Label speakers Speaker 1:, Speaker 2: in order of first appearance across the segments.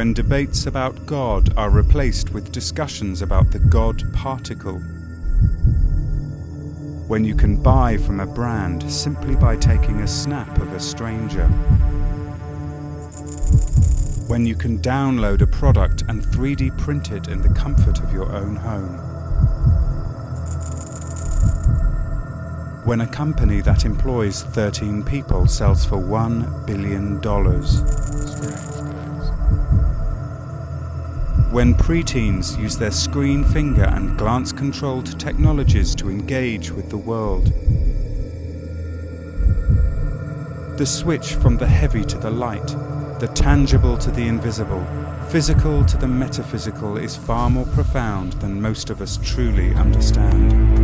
Speaker 1: when debates about God are replaced with discussions about the God particle. When you can buy from a brand simply by taking a snap of a stranger. When you can download a product and 3D print it in the comfort of your own home. When a company that employs 13 people sells for $1 billion. When preteens use their screen, finger and glance-controlled technologies to engage with the world. The switch from the heavy to the light, the tangible to the invisible, physical to the metaphysical is far more profound than most of us truly understand.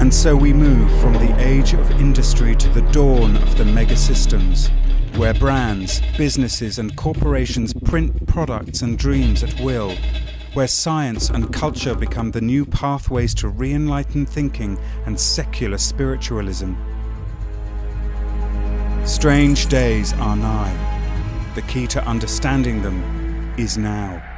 Speaker 1: And so we move from the age of industry to the dawn of the megasystems, where brands, businesses and corporations print products and dreams at will, where science and culture become the new pathways to re-enlightened thinking and secular spiritualism. Strange days are nigh. The key to understanding them is now.